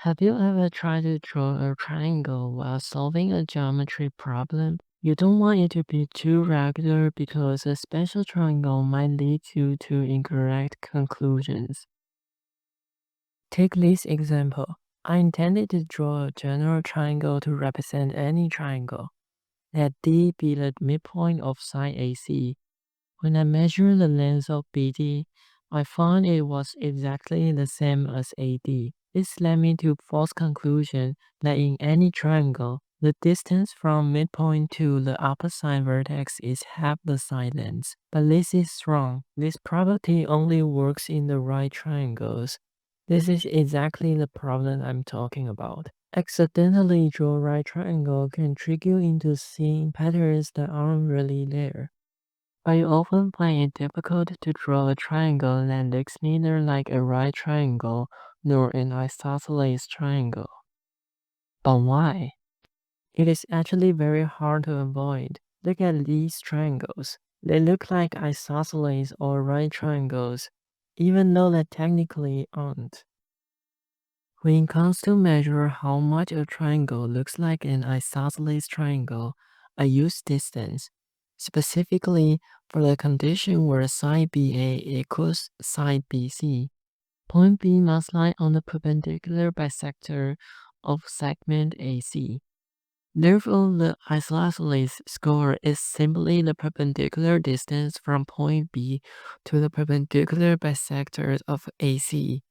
Have you ever tried to draw a triangle while solving a geometry problem? You don't want it to be too regular because a special triangle might lead you to incorrect conclusions. Take this example. I intended to draw a general triangle to represent any triangle. Let D be the midpoint of side AC. When I measured the length of BD, I found it was exactly the same as AD. This led me to false conclusion that in any triangle, the distance from midpoint to the opposite vertex is half the side length. But this is wrong. This property only works in the right triangles. This is exactly the problem I'm talking about. Accidentally draw a right triangle can trick you into seeing patterns that aren't really there. I often find it difficult to draw a triangle that looks neither like a right triangle nor an isosceles triangle. But why? It is actually very hard to avoid. Look at these triangles. They look like isosceles or right triangles, even though they technically aren't. When it comes to measure how much a triangle looks like an isosceles triangle, I use distance, specifically for the condition where side BA equals side BC. Point B must lie on the perpendicular bisector of segment AC. Therefore, the isosceles score is simply the perpendicular distance from point B to the perpendicular bisector of AC.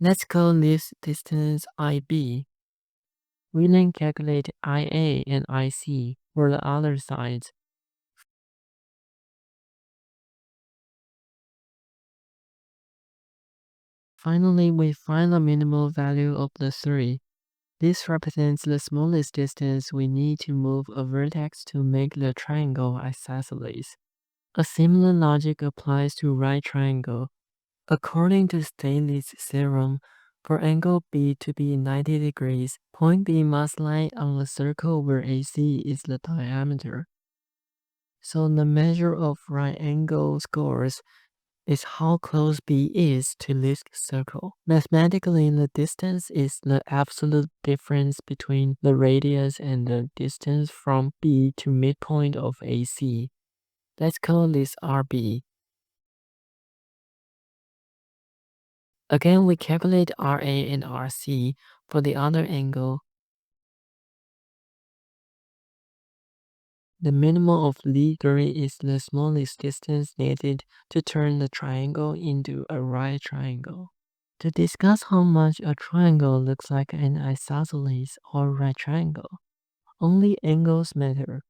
Let's call this distance IB. We then calculate IA and IC for the other sides. Finally, we find the minimal value of the three. This represents the smallest distance we need to move a vertex to make the triangle isosceles. A similar logic applies to right triangle. According to Staley's theorem, for angle B to be 90 degrees, point B must lie on a circle where AC is the diameter. So the measure of right angle scores is how close B is to this circle. Mathematically, the distance is the absolute difference between the radius and the distance from B to midpoint of AC. Let's call this RB. Again, we calculate RA and RC for the other angle. The minimum of these three is the smallest distance needed to turn the triangle into a right triangle. To discuss how much a triangle looks like an isosceles or right triangle, only angles matter,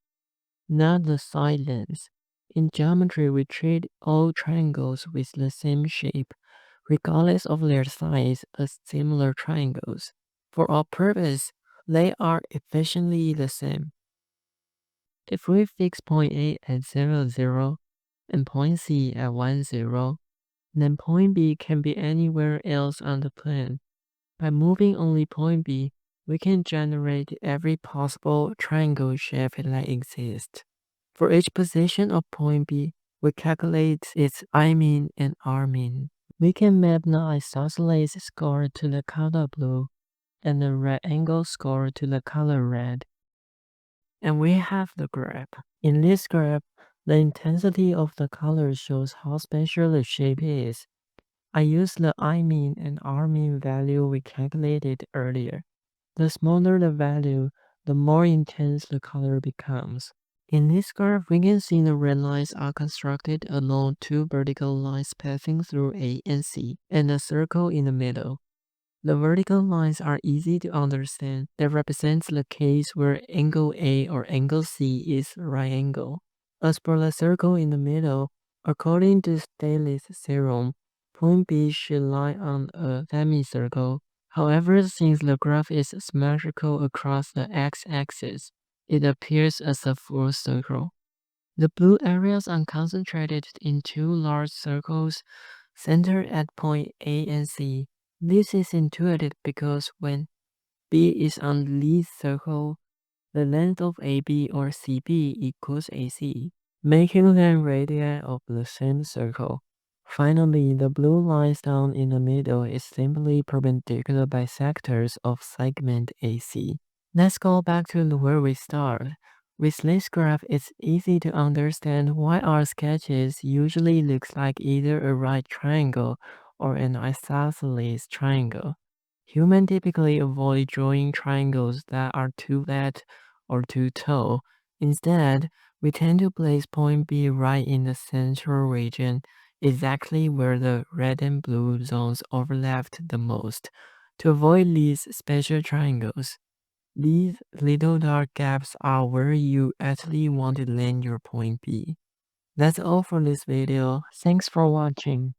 not the side lengths. In geometry, we treat all triangles with the same shape, regardless of their size, as similar triangles. For our purpose, they are efficiently the same. If we fix point A at 0, 0 and point C at 1, 0, then point B can be anywhere else on the plane. By moving only point B, we can generate every possible triangle shape that exists. For each position of point B, we calculate its I-mean and R-mean. We can map the isosceles score to the color blue and the right angle score to the color red. And we have the graph. In this graph, the intensity of the color shows how special the shape is. I use the I-mean and R-mean value we calculated earlier. The smaller the value, the more intense the color becomes. In this graph, we can see the red lines are constructed along two vertical lines passing through A and C, and a circle in the middle. The vertical lines are easy to understand. That represents the case where angle A or angle C is a right angle. As for the circle in the middle, according to Staley's theorem, point B should lie on a semicircle. However, since the graph is symmetrical across the x-axis, it appears as a full circle. The blue areas are concentrated in two large circles centered at point A and C. This is intuitive because when B is on the lead circle, the length of AB or CB equals AC, making them radii of the same circle. Finally, the blue lines down in the middle is simply perpendicular bisectors of segment AC. Let's go back to where we start. With this graph, it's easy to understand why our sketches usually looks like either a right triangle or an isosceles triangle. Humans typically avoid drawing triangles that are too flat or too tall. Instead, we tend to place point B right in the central region, exactly where the red and blue zones overlapped the most, to avoid these special triangles. These little dark gaps are where you actually want to land your point B. That's all for this video. Thanks for watching.